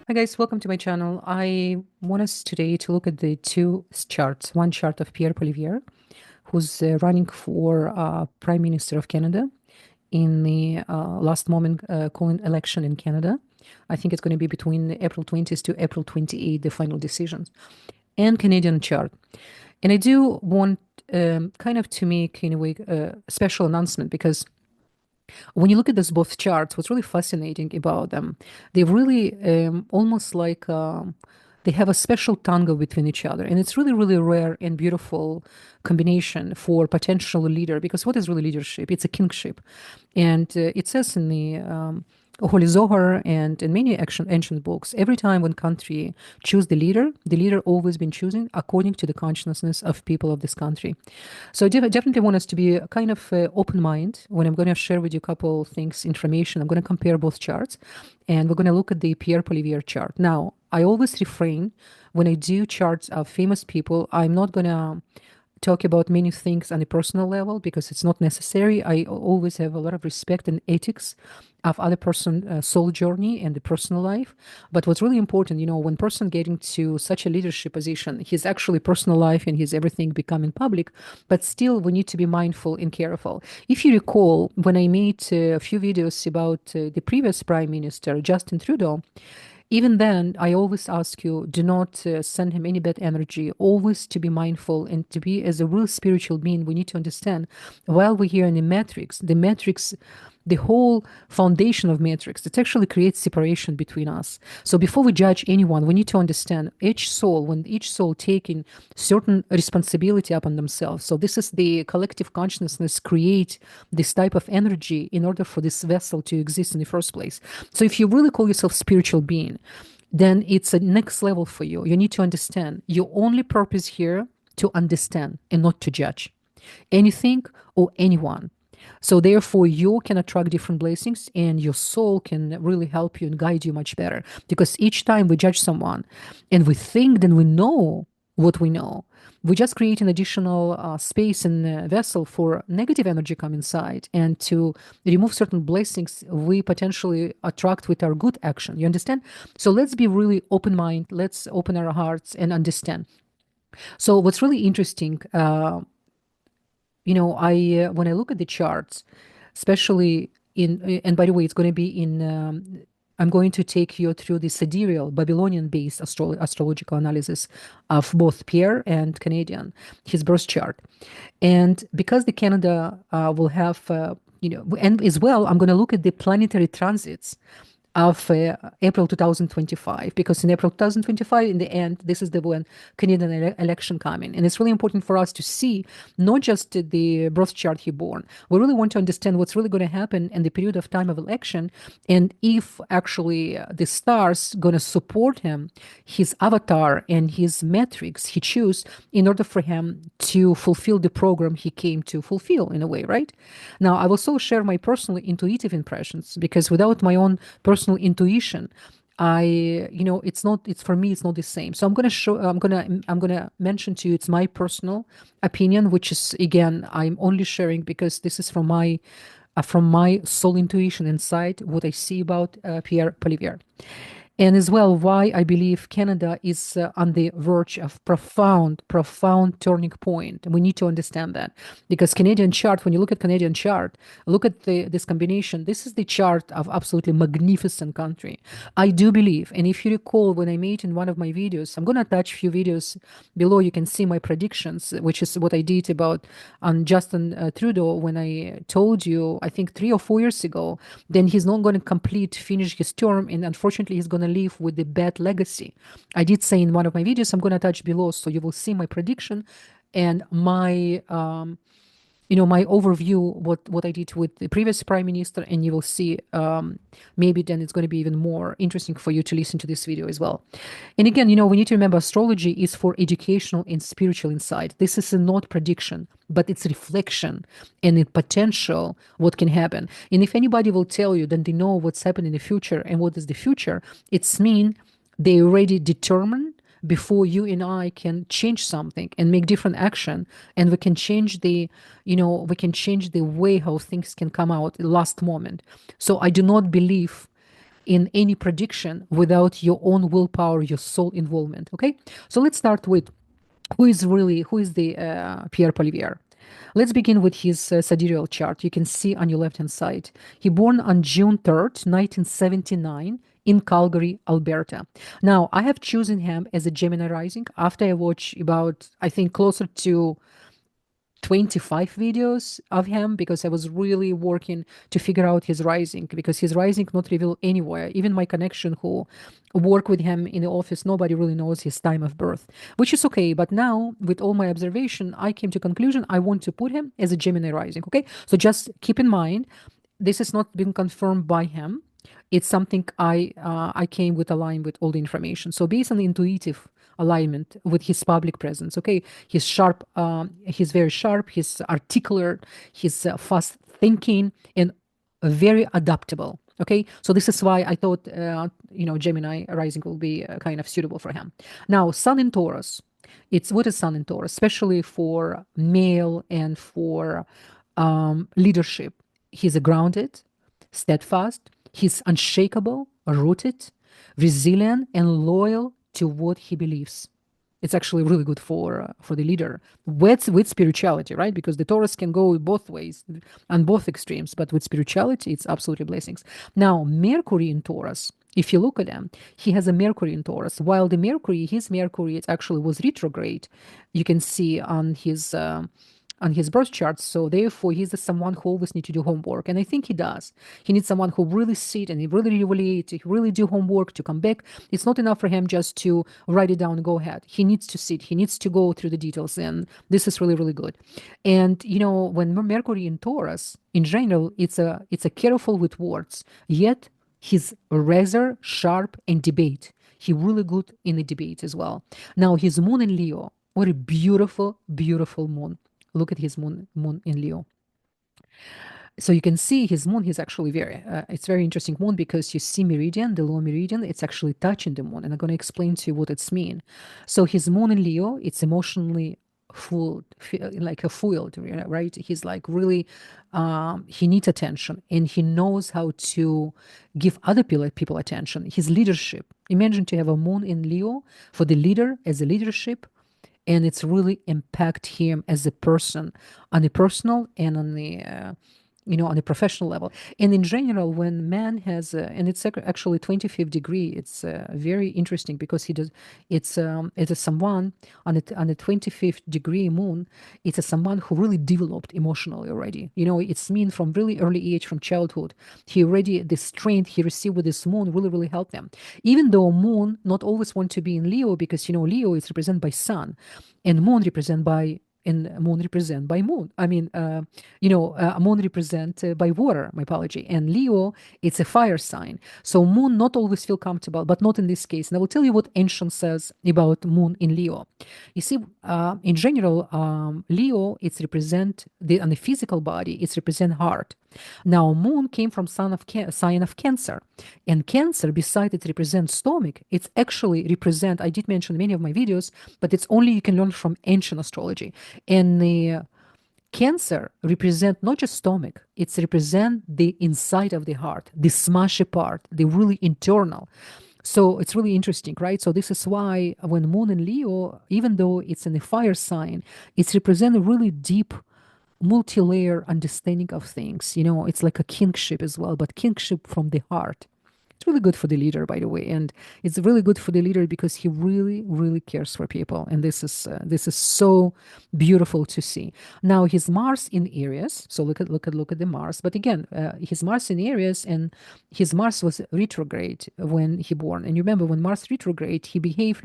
Hi guys, welcome to my channel. I want us today to look at the two charts. One chart of Pierre Poilievre, who's running for Prime Minister of Canada in the last moment calling election in Canada. I think it's going to be between April 20th to April 28th, the final decisions. And Canadian chart. And I do want kind of to make, in a way, a special announcement because when you look at these both charts, what's really fascinating about them, they really almost like they have a special tango between each other. And it's really, really rare and beautiful combination for potential leader, because what is really leadership? It's a kingship. And it says in the Holy Zohar and in many ancient books, every time when country choose the leader always been choosing according to the consciousness of people of this country. So I definitely want us to be kind of open mind when I'm going to share with you a couple things, information. I'm going to compare both charts, and we're going to look at the Pierre Poilievre chart. Now, I always refrain when I do charts of famous people. I'm not going to talk about many things on a personal level because it's not necessary. I always have a lot of respect and ethics of other person soul journey and the personal life. But what's really important, when person getting to such a leadership position, his actually personal life and his everything becoming public, but still we need to be mindful and careful. If you recall, when I made a few videos about the previous prime minister, Justin Trudeau, even then, I always ask you, do not send him any bad energy, always to be mindful and to be as a real spiritual being. We need to understand while we're here in the matrix, the whole foundation of matrix, it actually creates separation between us. So before we judge anyone, we need to understand when each soul taking certain responsibility upon themselves. So this is the collective consciousness create this type of energy in order for this vessel to exist in the first place. So if you really call yourself spiritual being, then it's a next level for you. You need to understand your only purpose here to understand and not to judge anything or anyone. So therefore, you can attract different blessings, and your soul can really help you and guide you much better. Because each time we judge someone, and we think that we know what we know, we just create an additional space and vessel for negative energy come inside, and to remove certain blessings we potentially attract with our good action. You understand? So let's be really open mind. Let's open our hearts and understand. So what's really interesting, I when I look at the charts, especially and by the way, it's going to be in. I'm going to take you through the Sidereal Babylonian-based astrological analysis of both Pierre and Canadian, his birth chart, and because the Canada will have. And as well, I'm going to look at the planetary transits of April 2025, because in April 2025, in the end, this is the when Canadian election coming, and it's really important for us to see not just the birth chart he born. We really want to understand what's really going to happen in the period of time of election, and if actually the stars going to support him, his avatar and his metrics he choose in order for him to fulfill the program he came to fulfill in a way, right? Now, I will also share my personal intuitive impressions, because without my own personal intuition, it's for me, it's not the same. So I'm gonna mention to you, it's my personal opinion, which is, again, I'm only sharing because this is from my soul intuition inside what I see about Pierre Poilievre. And as well, why I believe Canada is on the verge of profound turning point. We need to understand that, because Canadian chart, when you look at Canadian chart, look at this combination. This is the chart of absolutely magnificent country. I do believe, and if you recall, when I made in one of my videos, I'm going to attach a few videos below. You can see my predictions, which is what I did about on Justin Trudeau when I told you, I think 3 or 4 years ago, then he's not going to finish his term, and unfortunately, he's going to live with the bad legacy. I did say in one of my videos, I'm going to attach below, so you will see my prediction and my my overview, what I did with the previous prime minister, and you will see, maybe then it's going to be even more interesting for you to listen to this video as well. And again, we need to remember astrology is for educational and spiritual insight. This is not prediction, but it's reflection and the potential what can happen. And if anybody will tell you, then they know what's happening in the future. And what is the future? It's mean they already determined before you and I can change something and make different action, and we can change the way how things can come out last moment. So I do not believe in any prediction without your own willpower, your soul involvement. Okay, so let's start with who is the Pierre Poilievre. Let's begin with his sidereal chart. You can see on your left hand side. He born on June 3rd, 1979 in Calgary, Alberta. Now, I have chosen him as a Gemini rising after I watched about, I think, closer to 25 videos of him because I was really working to figure out his rising because his rising not revealed anywhere. Even my connection who work with him in the office, nobody really knows his time of birth, which is okay. But now with all my observation, I came to conclusion I want to put him as a Gemini rising. Okay. So just keep in mind, this has not been confirmed by him. It's something I came with aligned with all the information. So based on the intuitive alignment with his public presence, okay, he's sharp, he's very sharp, he's articulate, he's fast thinking and very adaptable. Okay, so this is why I thought Gemini rising will be kind of suitable for him. Now, Sun in Taurus. It's what is Sun in Taurus, especially for male and for leadership. He's a grounded, steadfast, he's unshakable, rooted, resilient, and loyal to what he believes. It's actually really good for the leader with spirituality, right? Because the Taurus can go both ways on both extremes, but with spirituality, it's absolutely blessings. Now, Mercury in Taurus. If you look at him, he has a Mercury in Taurus. While his Mercury, it actually was retrograde. You can see on his birth chart. So therefore, he's the someone who always needs to do homework. And I think he does. He needs someone who really sit and he really evaluate, he really do homework to come back. It's not enough for him just to write it down and go ahead. He needs to sit. He needs to go through the details. And this is really, really good. And, when Mercury in Taurus, in general, it's a careful with words, yet he's razor sharp in debate. He really good in the debate as well. Now, his moon in Leo, what a beautiful, beautiful moon. Look at his moon in Leo. So you can see his moon. He's actually it's very interesting moon because you see meridian, the lower meridian. It's actually touching the moon, and I'm going to explain to you what it's mean. So his moon in Leo, it's emotionally full, like a foiled, right? He's like really, he needs attention, and he knows how to give other people attention. His leadership. Imagine to have a moon in Leo for the leader as a leadership, and it's really impact him as a person on the personal and on the on a professional level. And in general, when man has and it's actually 25th degree, it's very interesting because it's a someone on a 25th degree moon. It's a someone who really developed emotionally already. It's mean from really early age, from childhood, he already, the strength he received with this moon really, really helped him. Even though moon not always want to be in Leo, because Leo is represented by sun and moon represented by moon. I mean, moon represent by water, my apology. And Leo, it's a fire sign. So moon not always feel comfortable, but not in this case. And I will tell you what ancient says about moon in Leo. You see, in general, Leo, it's represent on the physical body, it's represent heart. Now, moon came from sign of Cancer. And Cancer, besides it represents stomach, it's actually represent, I did mention in many of my videos, but it's only you can learn from ancient astrology. And the Cancer represent not just stomach, it's represent the inside of the heart, the smashy part, the really internal. So it's really interesting, right? So this is why when moon in Leo, even though it's in the fire sign, it's represent a really deep multi-layer understanding of things. It's like a kingship as well, but kingship from the heart. It's really good for the leader, by the way, and it's really good for the leader because he really, really cares for people, and this is so beautiful to see. Now his Mars in Aries, so look at the Mars. But again, his Mars in Aries, and his Mars was retrograde when he born. And you remember when Mars retrograde, he behaved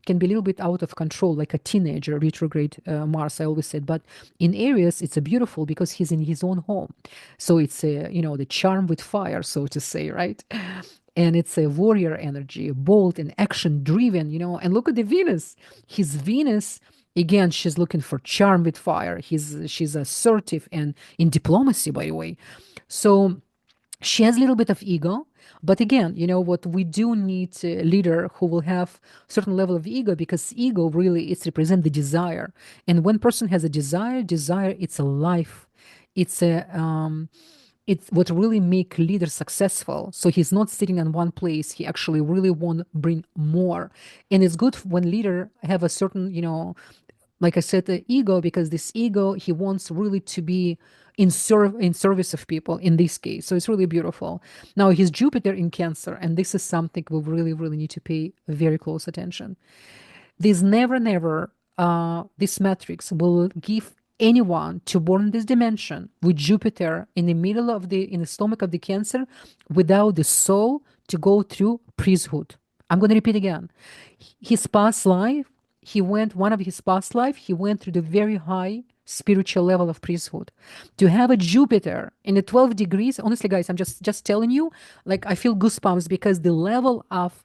can be a little bit out of control, like a teenager. Retrograde Mars, I always said. But in Aries, it's a beautiful because he's in his own home, so it's the charm with fire, so to say, right? And it's a warrior energy, bold and action driven, and look at the Venus. His Venus, again, she's looking for charm with fire. She's assertive and in diplomacy, by the way. So she has a little bit of ego, but again, what we do need a leader who will have certain level of ego, because ego really it's represent the desire. And when person has a desire, it's a life. It's a it's what really make leaders successful. So he's not sitting in one place. He actually really want to bring more. And it's good when leader have a certain, like I said, the ego, because this ego, he wants really to be in service of people in this case. So it's really beautiful. Now his Jupiter in Cancer, and this is something we really, really need to pay very close attention. This never, this matrix will give anyone to born in this dimension with Jupiter in the middle of in the stomach of the Cancer without the soul to go through priesthood. I'm going to repeat again. His past life, one of his past life, he went through the very high spiritual level of priesthood. To have a Jupiter in the 12 degrees, honestly, guys, I'm just telling you, like I feel goosebumps because the level of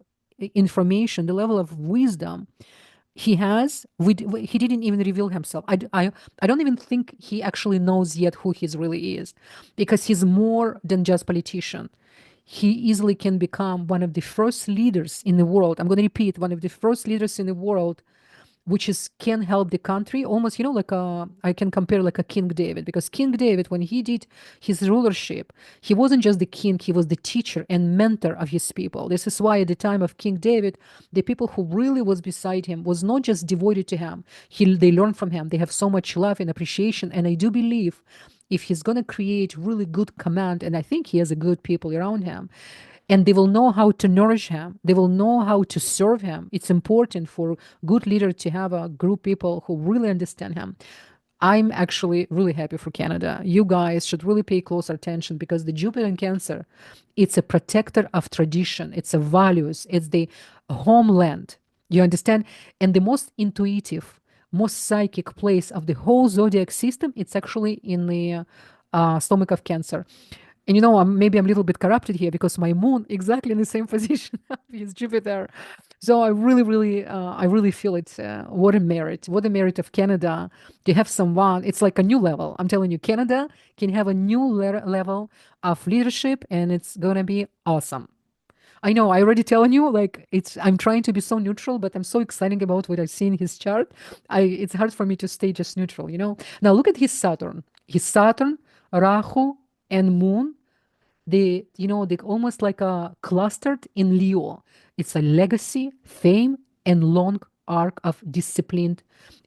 information, the level of wisdom he has, he didn't even reveal himself. I don't even think he actually knows yet who he really is, because he's more than just politician. He easily can become one of the first leaders in the world. I'm going to repeat, one of the first leaders in the world, which is can help the country almost, like I can compare like a King David, because King David, when he did his rulership, he wasn't just the king, he was the teacher and mentor of his people. This is why at the time of King David, the people who really was beside him was not just devoted to him. They learned from him. They have so much love and appreciation. And I do believe if he's going to create really good command, and I think he has a good people around him, and they will know how to nourish him, they will know how to serve him. It's important for good leader to have a group people who really understand him. I'm actually really happy for Canada. You guys should really pay close attention, because the Jupiter in Cancer, it's a protector of tradition, it's a values, it's the homeland. You understand? And the most intuitive, most psychic place of the whole zodiac system, it's actually in the stomach of Cancer. And maybe I'm a little bit corrupted here because my moon exactly in the same position as Jupiter. So I really feel it. What a merit of Canada to have someone. It's like a new level. I'm telling you, Canada can have a new level of leadership, and it's gonna be awesome. I know I already telling you, like I'm trying to be so neutral, but I'm so excited about what I see in his chart. It's hard for me to stay just neutral. Now look at his Saturn. His Saturn, Rahu, and Moon, they almost like a clustered in Leo. It's a legacy, fame, and long arc of discipline.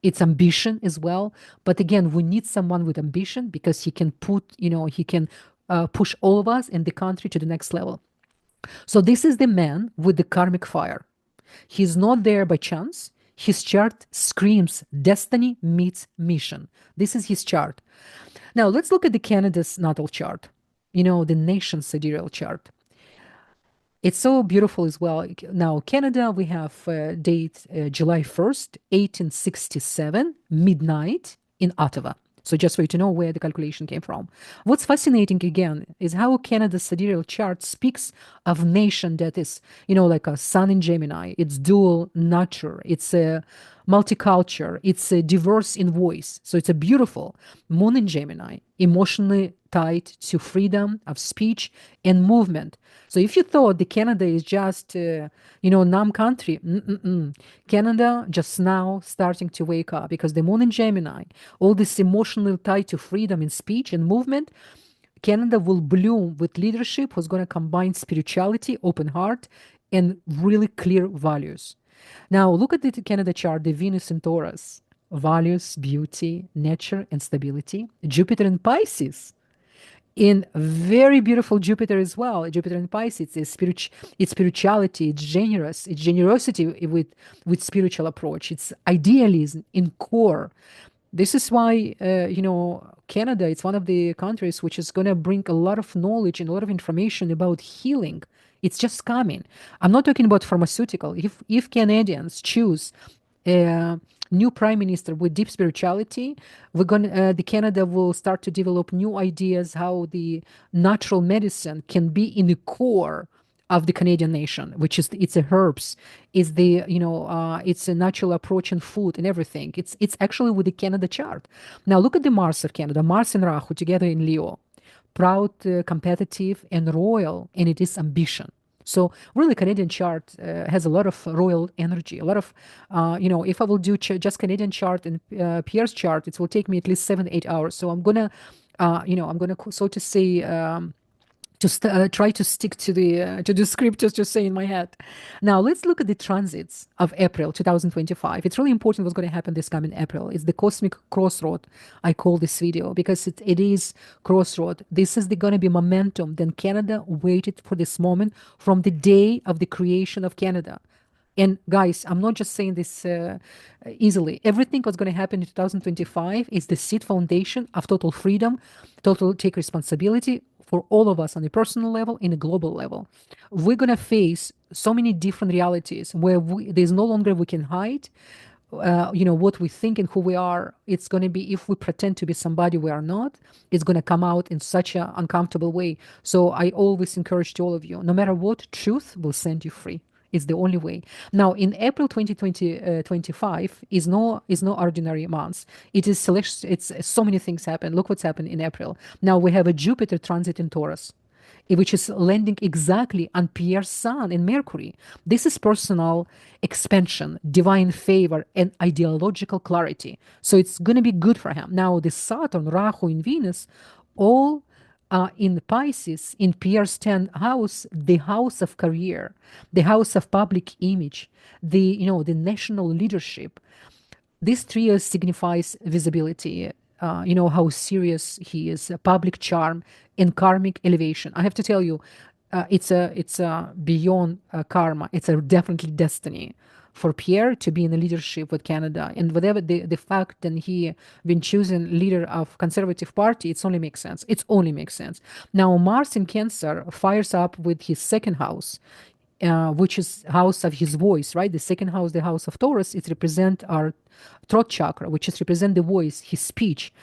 It's ambition as well. But again, we need someone with ambition, because he can push all of us and the country to the next level. So this is the man with the karmic fire. He's not there by chance. His chart screams destiny meets mission. This is his chart. Now let's look at the Canada's natal chart. The nation sidereal chart. It's so beautiful as well. Now, Canada, we have date July 1st, 1867, midnight in Ottawa. So just for you to know where the calculation came from. What's fascinating again is how Canada's sidereal chart speaks of nation that is, like a sun in Gemini. It's dual nature. It's a multicultural. It's a diverse in voice. So it's a beautiful moon in Gemini, emotionally tied to freedom of speech and movement. So if you thought the Canada is just, numb country, Canada just now starting to wake up, because the moon in Gemini, all this emotionally tied to freedom in speech and movement, Canada will bloom with leadership who's going to combine spirituality, open heart, and really clear values. Now look at the Canada chart, the Venus in Taurus, values, beauty, nature, and stability. Jupiter in Pisces, in very beautiful Jupiter as well. Jupiter in Pisces is it's spirituality, it's generous, it's generosity with spiritual approach, it's idealism in core. This is why Canada, it's one of the countries which is going to bring a lot of knowledge and a lot of information about healing. It's just coming. I'm not talking about pharmaceutical. If Canadians choose a new prime minister with deep spirituality, the Canada will start to develop new ideas how the natural medicine can be in the core of the Canadian nation, which is it's a herbs, it's it's a natural approach in food and everything. It's actually with the Canada chart. Now look at the Mars of Canada, Mars and Rahu together in Leo, proud, competitive, and royal, and it is ambition. So really, Canadian chart has a lot of royal energy. A lot of, if I will do just Canadian chart and Pierre's chart, it will take me at least 7-8 hours. So I'm gonna I'm going to so to say. Try to stick to the script just to say in my head. Now let's look at the transits of April 2025. It's really important what's going to happen this coming April. It's the cosmic crossroad. I call this video because it is crossroad. This is going to be momentum. Then Canada waited for this moment from the day of the creation of Canada. And guys, I'm not just saying this easily. Everything what's going to happen in 2025 is the seed foundation of total freedom, total take responsibility for all of us on a personal level and a global level. We're going to face so many different realities where there's no longer we can hide. What we think and who we are. It's going to be, if we pretend to be somebody we are not, it's going to come out in such an uncomfortable way. So I always encourage to all of you, no matter what, truth will set you free. It's the only way. Now, in April 2025 is no ordinary month. It is celestial. It's so many things happen. Look what's happened in April. Now we have a Jupiter transit in Taurus, which is landing exactly on Pierre's Sun in Mercury. This is personal expansion, divine favor, and ideological clarity. So it's going to be good for him. Now, the Saturn, Rahu, and Venus, all in Pisces, in Pierre's 10th house, the house of career, the house of public image, the national leadership. This trio signifies visibility, how serious he is, public charm, and karmic elevation. I have to tell you, it's a beyond karma. It's a definitely destiny for Pierre to be in the leadership with Canada, and whatever the fact that he been chosen leader of Conservative Party, it's only makes sense. It's only makes sense. Now Mars in Cancer fires up with his second house, which is house of his voice, right? The second house, the house of Taurus, it represent our throat chakra, which is represent the voice, his speech,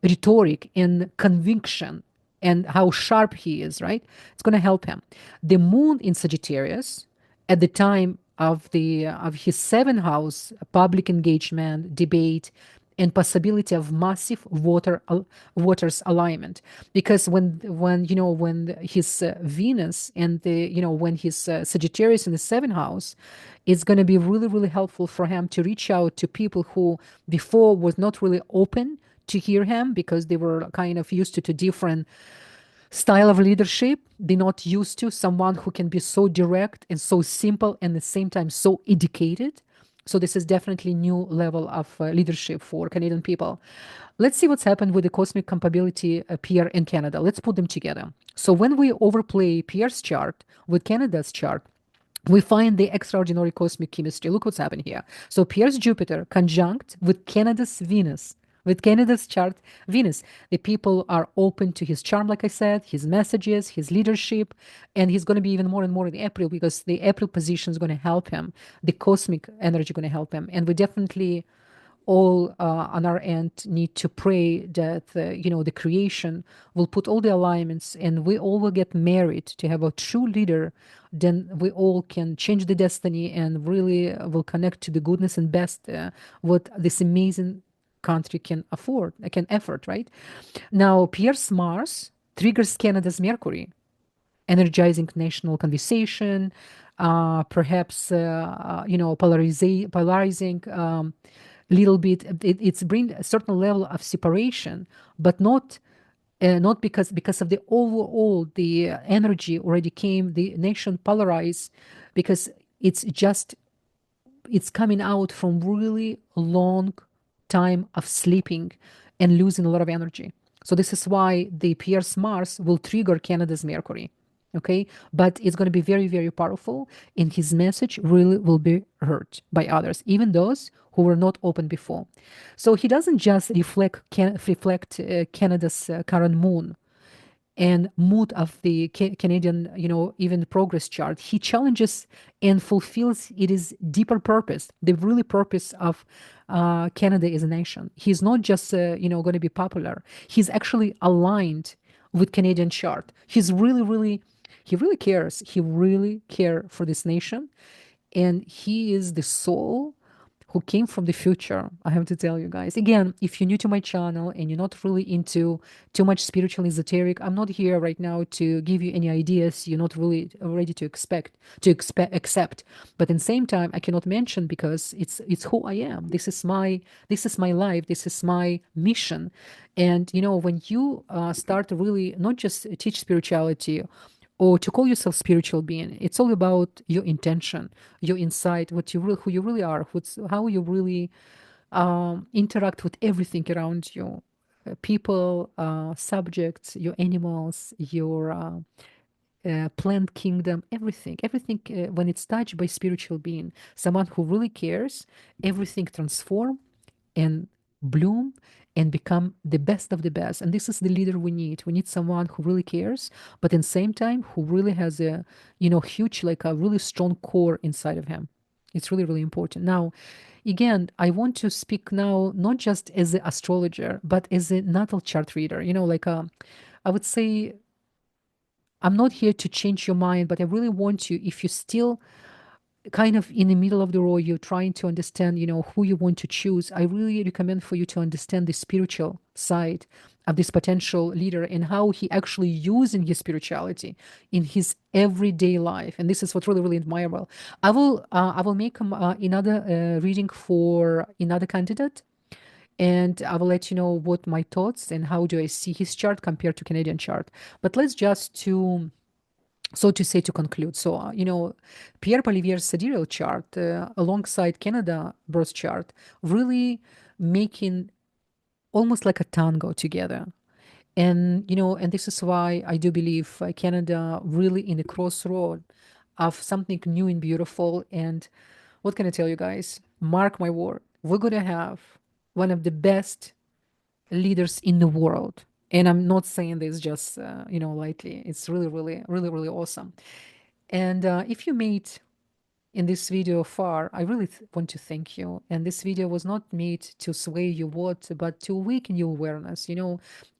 rhetoric, and conviction, and how sharp he is, right? It's going to help him. The moon in Sagittarius at the time of his seventh house, public engagement, debate, and possibility of massive waters alignment, because when his Venus and when his Sagittarius in the seventh house, it's going to be really really helpful for him to reach out to people who before was not really open to hear him, because they were kind of used to different style of leadership. They're not used to someone who can be so direct and so simple and at the same time so educated. So this is definitely new level of leadership for Canadian people. Let's see what's happened with the cosmic compatibility Pierre in Canada. Let's put them together. So when we overplay Pierre's chart with Canada's chart, we find the extraordinary cosmic chemistry. Look what's happened here. So Pierre's Jupiter conjunct with Canada's Venus. With Canada's chart, Venus, the people are open to his charm, like I said, his messages, his leadership, and he's going to be even more and more in April, because the April position is going to help him. The cosmic energy going to help him, and we definitely all on our end need to pray that the creation will put all the alignments, and we all will get married to have a true leader. Then we all can change the destiny and really will connect to the goodness and best what this amazing country can afford, can effort, right? Now Pierre's Mars triggers Canada's Mercury, energizing national conversation, perhaps polarizing little bit. It's bring a certain level of separation, but not because of the overall the energy already came, the nation polarized, because it's coming out from really long time of sleeping and losing a lot of energy. So this is why the Pierre's Mars will trigger Canada's Mercury. Okay, but it's going to be very, very powerful, and his message really will be heard by others, even those who were not open before. So he doesn't just reflect Canada's current moon and mood of the Canadian, even progress chart. He challenges and fulfills it is deeper purpose, the really purpose of Canada as a nation. He's not just, going to be popular. He's actually aligned with Canadian chart. He really cares. He really care for this nation, and he is the soul who came from the future. I have to tell you guys. Again, if you're new to my channel and you're not really into too much spiritual esoteric, I'm not here right now to give you any ideas you're not really ready to accept. But in the same time, I cannot mention because it's who I am. This is my life. This is my mission. And when you start to really not just teach spirituality or to call yourself spiritual being, it's all about your intention, your insight, who you really are, how you really interact with everything around you, people, subjects, your animals, your plant kingdom, everything when it's touched by spiritual being, someone who really cares, everything transform and bloom and become the best of the best. And this is the leader we need. We need someone who really cares, but in the same time who really has a huge, like a really strong core inside of him. It's really, really important. Now, again, I want to speak now not just as an astrologer but as a natal chart reader. I would say, I'm not here to change your mind, but I really want you, if you still kind of in the middle of the road, you're trying to understand who you want to choose, I really recommend for you to understand the spiritual side of this potential leader and how he actually using his spirituality in his everyday life. And this is what's really, really admirable. I will make another reading for another candidate, and I will let you know what my thoughts and how do I see his chart compared to Canadian chart. But let's just to conclude. So, Pierre Poilievre's sidereal chart alongside Canada birth chart really making almost like a tango together. And this is why I do believe Canada really in the crossroad of something new and beautiful. And what can I tell you guys? Mark my word, we're going to have one of the best leaders in the world. And I'm not saying this just, lightly. It's really, really, really, really awesome. And if you made in this video far, I really want to thank you. And this video was not made to sway you what, but to awaken your awareness.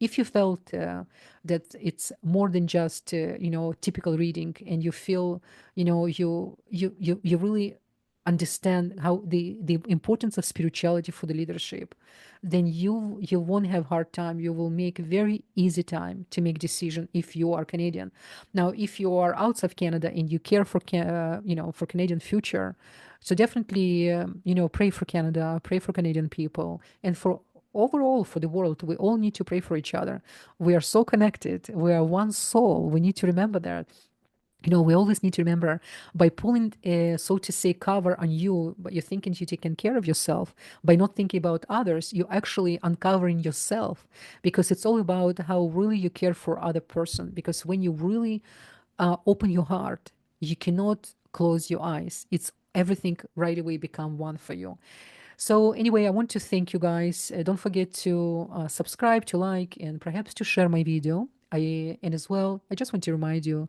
If you felt that it's more than just, typical reading, and you feel, you really understand how the importance of spirituality for the leadership, then you won't have hard time. You will make very easy time to make decision if you are Canadian. Now, if you are outside Canada and you care for for Canadian future, so definitely pray for Canada, pray for Canadian people, and for overall for the world. We all need to pray for each other. We are so connected. We are one soul. We need to remember that. We always need to remember, by pulling, so to say, cover on you, but you're thinking you're taking care of yourself, by not thinking about others, you're actually uncovering yourself, because it's all about how really you care for other person. Because when you really open your heart, you cannot close your eyes. It's everything right away become one for you. So anyway, I want to thank you guys. Don't forget to subscribe, to like, and perhaps to share my video. And as well, I just want to remind you,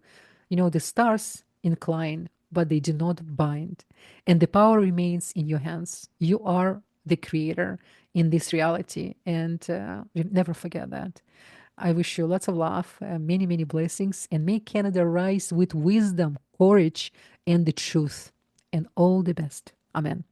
the stars incline, but they do not bind, and the power remains in your hands. You are the creator in this reality, and never forget that. I wish you lots of love, many, many blessings, and may Canada rise with wisdom, courage, and the truth. And all the best. Amen.